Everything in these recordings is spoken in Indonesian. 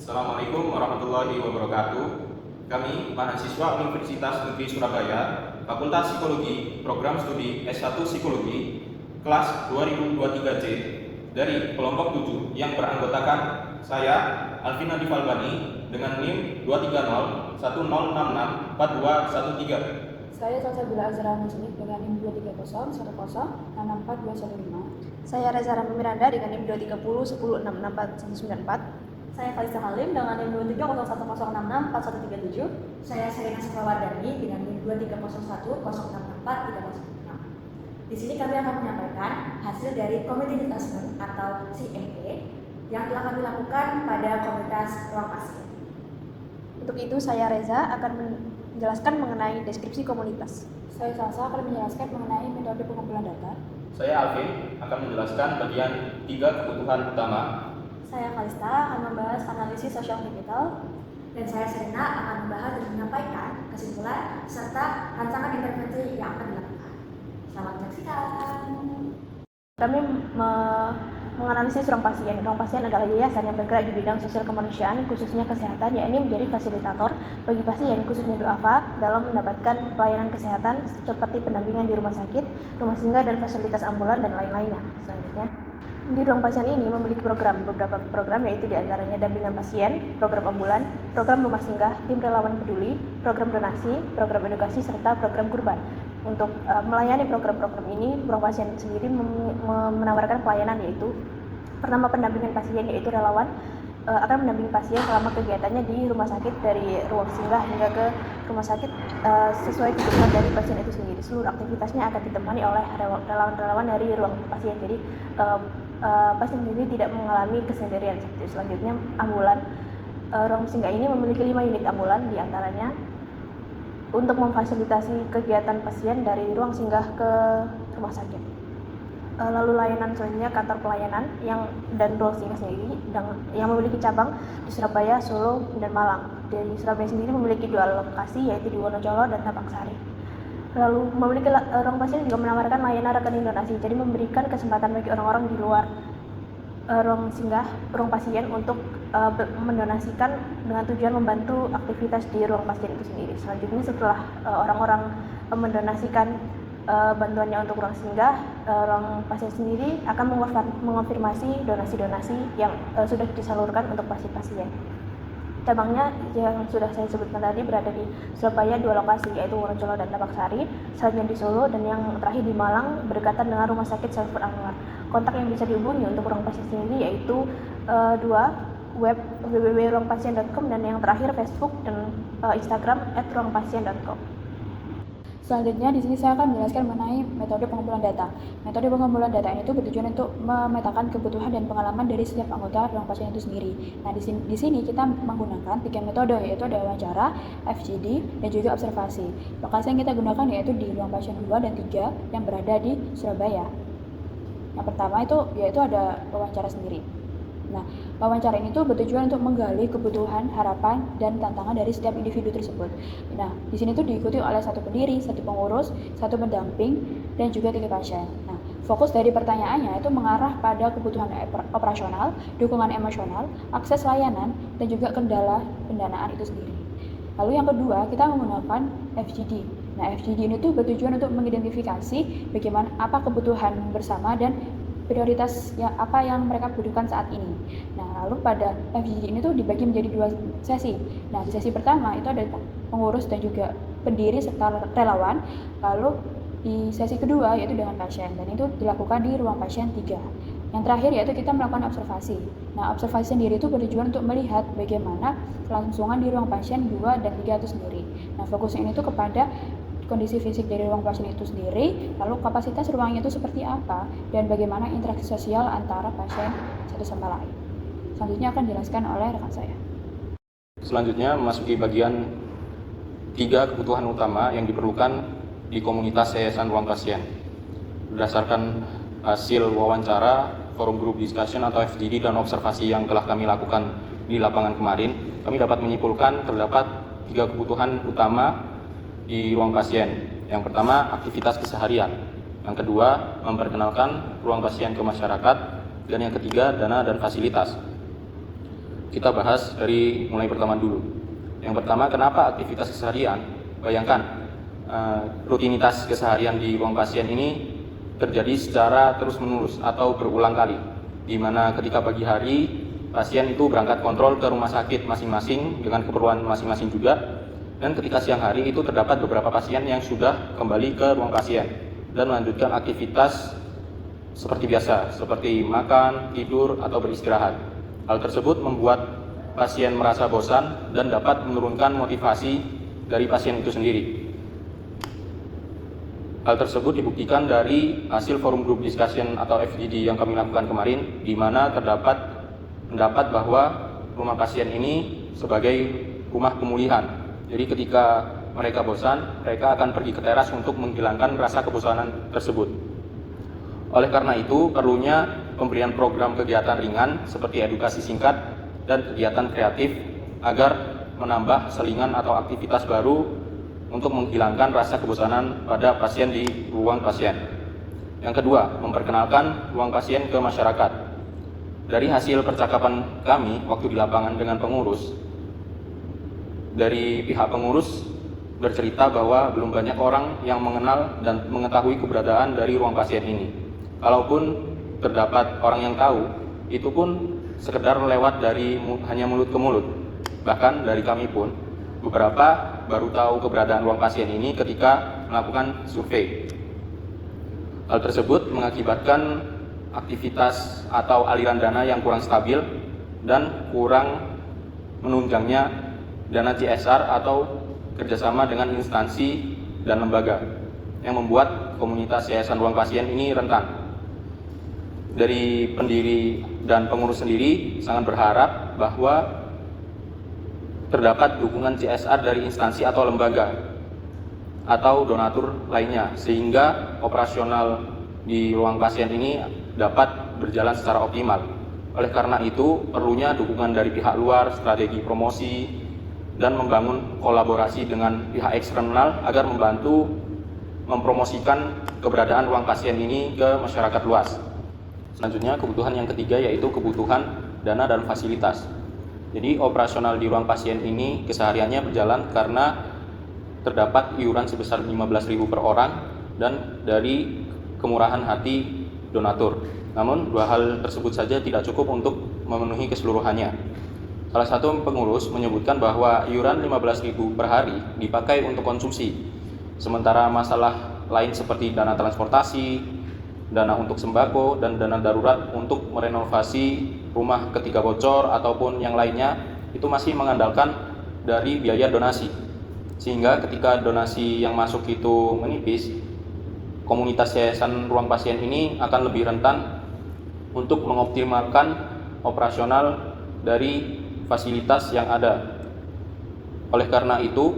Assalamualaikum warahmatullahi wabarakatuh. Kami mahasiswa Universitas Negeri Surabaya, Fakultas Psikologi, Program Studi S1 Psikologi, kelas 2023C dari kelompok 7 yang beranggotakan saya, Alvina Difalbani, dengan NIM 23010664213. Saya Salsabila Azhar Muslim dengan NIM 23010644215. Saya Reza Ramli Miranda dengan NIM 23010664194. Saya Kalista Halim dengan NIM 23010664137. Saya Serena Sukawardani dengan NIM 23010643006. Di sini kami akan menyampaikan hasil dari Community Assessment atau CMA yang telah kami lakukan pada komunitas ruang pasien. Untuk itu saya Reza akan menjelaskan mengenai deskripsi komunitas. Saya Salsa akan menjelaskan mengenai metode pengumpulan data. Saya Alvin akan menjelaskan bagian 3 kebutuhan utama. Saya Kalista akan membahas analisis sosial kapital. Dan saya Serena akan membahas dan menyampaikan kesimpulan serta rancangan intervensi yang akan dilakukan. Selamat menyaksikan. Kami menganalisis ruang pasien. Ruang pasien adalah yayasan yang bergerak di bidang sosial kemanusiaan, khususnya kesehatan, yakni menjadi fasilitator bagi pasien, khususnya duafa, dalam mendapatkan pelayanan kesehatan seperti pendampingan di rumah sakit, rumah singgah, dan fasilitas ambulan dan lain-lainnya. Selanjutnya, di ruang pasien ini memiliki beberapa program, yaitu diantaranya dampingan pasien, program ambulan, program rumah singgah, tim relawan peduli, program donasi, program edukasi, serta program kurban. Untuk melayani program-program ini, ruang pasien sendiri menawarkan pelayanan, yaitu pertama pendampingan pasien, yaitu relawan akan mendampingi pasien selama kegiatannya di rumah sakit, dari ruang singgah hingga ke rumah sakit sesuai kebutuhan dari pasien itu sendiri. Seluruh aktivitasnya akan ditemani oleh relawan-relawan dari ruang pasien, jadi pasien sendiri tidak mengalami kesendirian. Selanjutnya ambulan. Ruang singgah ini memiliki 5 unit ambulan, diantaranya untuk memfasilitasi kegiatan pasien dari ruang singgah ke rumah sakit. Lalu layanan selanjutnya kantor pelayanan dan ruang singgah sendiri yang memiliki cabang di Surabaya, Solo, dan Malang. Di Surabaya sendiri memiliki 2 lokasi, yaitu di Wonocolo dan Tabaksari. Lalu memiliki ruang pasien juga menawarkan layanan rekening donasi, jadi memberikan kesempatan bagi orang-orang di luar ruang singgah, ruang pasien untuk mendonasikan dengan tujuan membantu aktivitas di ruang pasien itu sendiri. Selanjutnya, setelah orang-orang mendonasikan bantuannya untuk ruang singgah, ruang pasien sendiri akan mengonfirmasi donasi-donasi yang sudah disalurkan untuk pasien-pasien. Cabangnya yang sudah saya sebutkan tadi berada di Surabaya 2 lokasi, yaitu Wonocolo dan Tabaksari, selanjutnya di Solo, dan yang terakhir di Malang berdekatan dengan Rumah Sakit Saiful Anwar. Kontak yang bisa dihubungi untuk ruang pasien sendiri yaitu 2, web www.ruangpasien.com, dan yang terakhir Facebook dan Instagram @ruangpasien.com. Selanjutnya, di sini saya akan menjelaskan mengenai metode pengumpulan data. Metode pengumpulan data ini bertujuan untuk memetakan kebutuhan dan pengalaman dari setiap anggota ruang pasien itu sendiri. Nah, di sini kita menggunakan 3 metode, yaitu ada wawancara, FGD, dan juga observasi. Lokasi yang kita gunakan yaitu di ruang pasien 2 dan 3 yang berada di Surabaya. Yang pertama yaitu ada wawancara sendiri. Nah, wawancara ini tuh bertujuan untuk menggali kebutuhan, harapan, dan tantangan dari setiap individu tersebut. Nah, di sini tuh diikuti oleh 1 pendiri, 1 pengurus, 1 pendamping, dan juga 3 pasien. Nah, fokus dari pertanyaannya itu mengarah pada kebutuhan operasional, dukungan emosional, akses layanan, dan juga kendala pendanaan itu sendiri. Lalu yang kedua, kita menggunakan FGD. Nah, FGD ini tuh bertujuan untuk mengidentifikasi bagaimana apa kebutuhan bersama dan prioritas apa yang mereka butuhkan saat ini. Nah, lalu pada FGD ini tuh dibagi menjadi 2 sesi. Nah, di sesi pertama itu ada pengurus dan juga pendiri serta relawan. Lalu di sesi kedua yaitu dengan pasien, dan itu dilakukan di ruang pasien 3. Yang terakhir yaitu kita melakukan observasi. Nah, observasi sendiri itu bertujuan untuk melihat bagaimana kelangsungan di ruang pasien 2 dan 3 itu sendiri. Nah, fokusnya ini tuh kepada kondisi fisik dari ruang pasien itu sendiri, lalu kapasitas ruangnya itu seperti apa, dan bagaimana interaksi sosial antara pasien satu sama lain. Selanjutnya akan dijelaskan oleh rekan saya. Selanjutnya memasuki bagian 3 kebutuhan utama yang diperlukan di komunitas yayasan ruang pasien. Berdasarkan hasil wawancara, forum group discussion atau FGD, dan observasi yang telah kami lakukan di lapangan kemarin, kami dapat menyimpulkan terdapat 3 kebutuhan utama di ruang pasien. Yang pertama, aktivitas keseharian. Yang kedua, memperkenalkan ruang pasien ke masyarakat. Dan yang ketiga, dana dan fasilitas. kita bahas dari mulai pertama dulu. Yang pertama, kenapa aktivitas keseharian? Bayangkan, rutinitas keseharian di ruang pasien ini terjadi secara terus-menerus atau berulang kali, di mana ketika pagi hari pasien itu berangkat kontrol ke rumah sakit masing-masing dengan keperluan masing-masing juga, dan ketika siang hari itu terdapat beberapa pasien yang sudah kembali ke ruang pasien dan melanjutkan aktivitas seperti biasa, seperti makan, tidur, atau beristirahat. Hal tersebut membuat pasien merasa bosan dan dapat menurunkan motivasi dari pasien itu sendiri. Hal tersebut dibuktikan dari hasil forum group discussion atau FGD yang kami lakukan kemarin, di mana terdapat pendapat bahwa rumah pasien ini sebagai rumah pemulihan. Jadi ketika mereka bosan, mereka akan pergi ke teras untuk menghilangkan rasa kebosanan tersebut. Oleh karena itu, perlunya pemberian program kegiatan ringan seperti edukasi singkat dan kegiatan kreatif agar menambah selingan atau aktivitas baru untuk menghilangkan rasa kebosanan pada pasien di ruang pasien. Yang kedua, memperkenalkan ruang pasien ke masyarakat. Dari hasil percakapan kami waktu di lapangan dengan pengurus, dari pihak pengurus bercerita bahwa belum banyak orang yang mengenal dan mengetahui keberadaan dari ruang pasien ini. Kalaupun terdapat orang yang tahu, itu pun sekedar lewat dari hanya mulut ke mulut. Bahkan dari kami pun, beberapa baru tahu keberadaan ruang pasien ini ketika melakukan survei. Hal tersebut mengakibatkan aktivitas atau aliran dana yang kurang stabil dan kurang menunjangnya dana CSR atau kerjasama dengan instansi dan lembaga yang membuat komunitas yayasan ruang pasien ini rentan. Dari pendiri dan pengurus sendiri sangat berharap bahwa terdapat dukungan CSR dari instansi atau lembaga atau donatur lainnya, sehingga operasional di ruang pasien ini dapat berjalan secara optimal. Oleh karena itu, perlunya dukungan dari pihak luar, strategi promosi, dan membangun kolaborasi dengan pihak eksternal agar membantu mempromosikan keberadaan ruang pasien ini ke masyarakat luas. Selanjutnya, kebutuhan yang ketiga yaitu kebutuhan dana dan fasilitas. Jadi operasional di ruang pasien ini kesehariannya berjalan karena terdapat iuran sebesar 15.000 per orang dan dari kemurahan hati donatur. Namun dua hal tersebut saja tidak cukup untuk memenuhi keseluruhannya. Salah satu pengurus menyebutkan bahwa iuran 15.000 per hari dipakai untuk konsumsi, sementara masalah lain seperti dana transportasi, dana untuk sembako, dan dana darurat untuk merenovasi rumah ketika bocor ataupun yang lainnya itu masih mengandalkan dari biaya donasi. Sehingga ketika donasi yang masuk itu menipis, komunitas yayasan ruang pasien ini akan lebih rentan untuk mengoptimalkan operasional dari fasilitas yang ada. Oleh karena itu,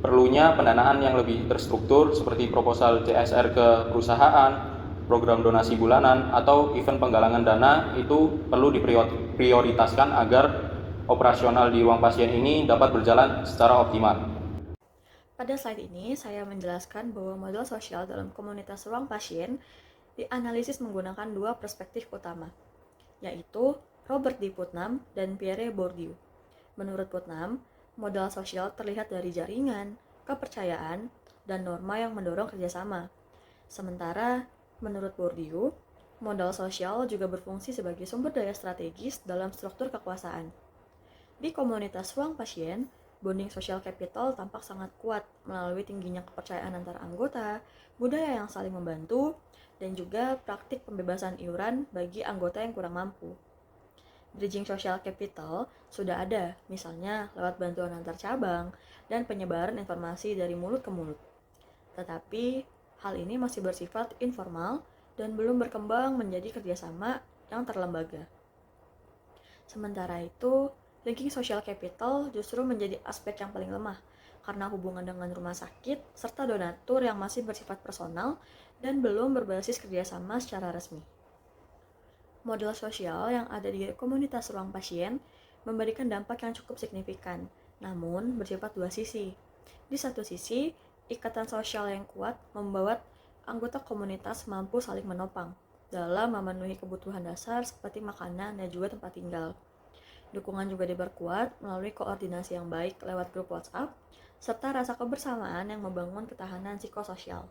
perlunya pendanaan yang lebih terstruktur seperti proposal CSR ke perusahaan, program donasi bulanan, atau event penggalangan dana itu perlu diprioritaskan agar operasional di ruang pasien ini dapat berjalan secara optimal. Pada slide ini, saya menjelaskan bahwa model sosial dalam komunitas ruang pasien dianalisis menggunakan dua perspektif utama, yaitu Robert D. Putnam dan Pierre Bourdieu. Menurut Putnam, modal sosial terlihat dari jaringan, kepercayaan, dan norma yang mendorong kerjasama. Sementara, menurut Bourdieu, modal sosial juga berfungsi sebagai sumber daya strategis dalam struktur kekuasaan. Di komunitas ruang pasien, bonding social capital tampak sangat kuat melalui tingginya kepercayaan antar anggota, budaya yang saling membantu, dan juga praktik pembebasan iuran bagi anggota yang kurang mampu. Bridging social capital sudah ada, misalnya lewat bantuan antar cabang dan penyebaran informasi dari mulut ke mulut. Tetapi, hal ini masih bersifat informal dan belum berkembang menjadi kerjasama yang terlembaga. Sementara itu, linking social capital justru menjadi aspek yang paling lemah karena hubungan dengan rumah sakit serta donatur yang masih bersifat personal dan belum berbasis kerjasama secara resmi. Model sosial yang ada di komunitas ruang pasien memberikan dampak yang cukup signifikan, namun bersifat dua sisi. Di satu sisi, ikatan sosial yang kuat membuat anggota komunitas mampu saling menopang dalam memenuhi kebutuhan dasar seperti makanan dan juga tempat tinggal. Dukungan juga diperkuat melalui koordinasi yang baik lewat grup WhatsApp, serta rasa kebersamaan yang membangun ketahanan psikososial.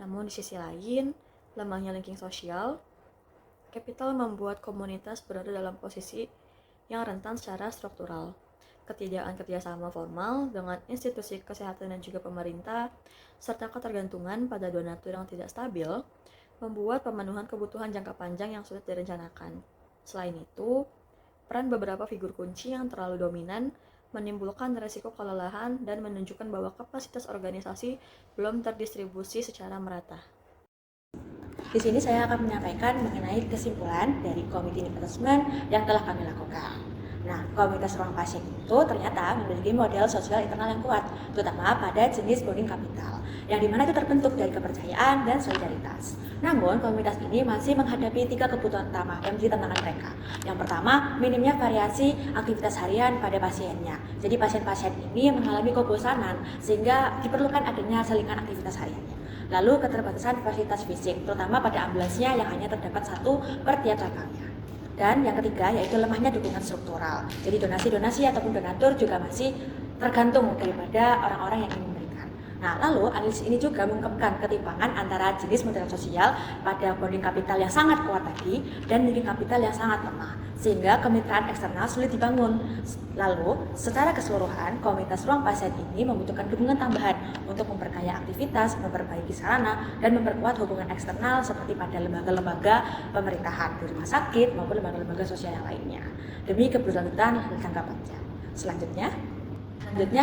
Namun di sisi lain, lemahnya linking sosial, kapital membuat komunitas berada dalam posisi yang rentan secara struktural. Ketidakan kerjasama formal dengan institusi kesehatan dan juga pemerintah, serta ketergantungan pada donatur yang tidak stabil, membuat pemenuhan kebutuhan jangka panjang yang sulit direncanakan. Selain itu, peran beberapa figur kunci yang terlalu dominan menimbulkan resiko kelelahan dan menunjukkan bahwa kapasitas organisasi belum terdistribusi secara merata. Di sini saya akan menyampaikan mengenai kesimpulan dari Community Need Assessment yang telah kami lakukan. Nah, komunitas ruang pasien itu ternyata memiliki model sosial internal yang kuat, terutama pada jenis bonding kapital, yang dimana itu terbentuk dari kepercayaan dan solidaritas. Namun, komunitas ini masih menghadapi 3 kebutuhan utama yang menjadi tantangan mereka. Yang pertama, minimnya variasi aktivitas harian pada pasiennya. Jadi, pasien-pasien ini mengalami kebosanan, sehingga diperlukan adanya selingan aktivitas hariannya. Lalu, keterbatasan fasilitas fisik, terutama pada ambulansnya yang hanya terdapat 1 per tiap cabangnya. Dan yang ketiga yaitu lemahnya dukungan struktural. Jadi donasi-donasi ataupun donatur juga masih tergantung daripada orang-orang yang ingin memberikan. Nah, lalu analisis ini juga mengungkapkan ketimpangan antara jenis modal sosial pada bonding kapital yang sangat kuat tadi dan linking kapital yang sangat lemah, sehingga kemitraan eksternal sulit dibangun. Lalu, secara keseluruhan, komunitas ruang pasien ini membutuhkan dukungan tambahan untuk memperkaya aktivitas, memperbaiki sarana, dan memperkuat hubungan eksternal seperti pada lembaga-lembaga pemerintahan di rumah sakit maupun lembaga-lembaga sosial yang lainnya, demi keberlanjutan jangka panjang. Selanjutnya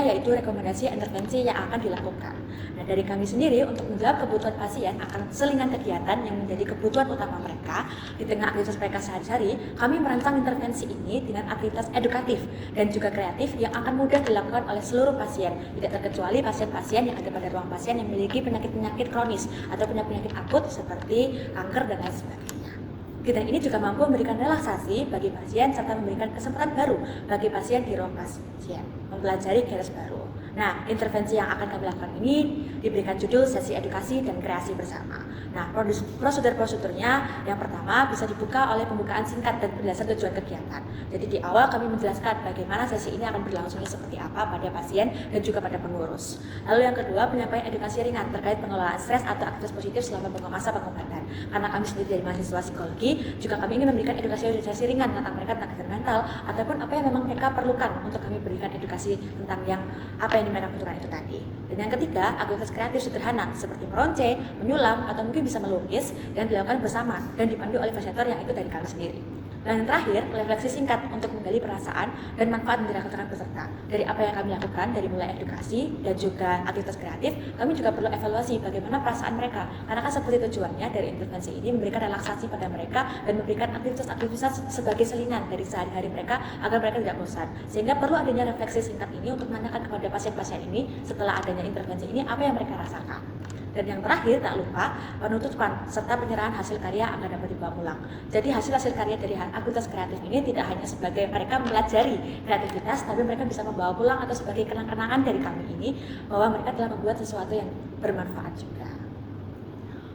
yaitu rekomendasi intervensi yang akan dilakukan. Nah, dari kami sendiri untuk menjawab kebutuhan pasien akan selingan kegiatan yang menjadi kebutuhan utama mereka di tengah aktivitas mereka sehari-hari, kami merancang intervensi ini dengan aktivitas edukatif dan juga kreatif yang akan mudah dilakukan oleh seluruh pasien, tidak terkecuali pasien-pasien yang ada pada ruang pasien yang memiliki penyakit-penyakit kronis atau penyakit akut seperti kanker dan lain sebagainya. Kegiatan ini juga mampu memberikan relaksasi bagi pasien serta memberikan kesempatan baru bagi pasien di ruang pasien mempelajari garis baru. Nah, intervensi yang akan kami lakukan ini diberikan judul sesi edukasi dan kreasi bersama. Nah, prosedur-prosedurnya yang pertama bisa dibuka oleh pembukaan singkat dan penjelasan tujuan kegiatan. Jadi di awal kami menjelaskan bagaimana sesi ini akan berlangsungnya seperti apa pada pasien dan juga pada pengurus. Lalu yang kedua, penyampaian edukasi ringan terkait pengelolaan stres atau aktivitas positif selama masa pengobatan. Karena kami sendiri dari mahasiswa psikologi, juga kami ingin memberikan edukasi ringan tentang mereka tentang kesehatan mental ataupun apa yang memang mereka perlukan untuk kami berikan edukasi tentang yang apa yang mereka butuhkan itu tadi. Dan yang ketiga, aktivitas kreatif sederhana seperti meronce, menyulam, atau mungkin bisa melukis dan dilakukan bersama dan dipandu oleh fasilitator yang ikut dari kami sendiri. Dan yang terakhir, refleksi singkat untuk menggali perasaan dan manfaat dari keterangan peserta. Dari apa yang kami lakukan, dari mulai edukasi dan juga aktivitas kreatif, kami juga perlu evaluasi bagaimana perasaan mereka. Karena kan seperti tujuannya dari intervensi ini memberikan relaksasi pada mereka dan memberikan aktivitas-aktivitas sebagai salinan dari sehari-hari mereka agar mereka tidak bosan. Sehingga perlu adanya refleksi singkat ini untuk menanyakan kepada pasien-pasien ini setelah adanya intervensi ini apa yang mereka rasakan. Dan yang terakhir, tak lupa penutupan serta penyerahan hasil karya agar dapat dibawa pulang. Jadi hasil-hasil karya dari aktivitas kreatif ini tidak hanya sebagai mereka mempelajari kreativitas, tapi mereka bisa membawa pulang atau sebagai kenang-kenangan dari kami ini bahwa mereka telah membuat sesuatu yang bermanfaat juga.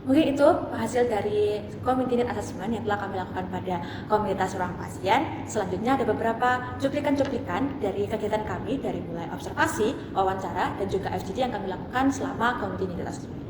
Mungkin itu hasil dari Community Need Assessment yang telah kami lakukan pada komunitas ruang pasien. Selanjutnya ada beberapa cuplikan-cuplikan dari kegiatan kami dari mulai observasi, wawancara, dan juga FGD yang kami lakukan selama Community Need Assessment.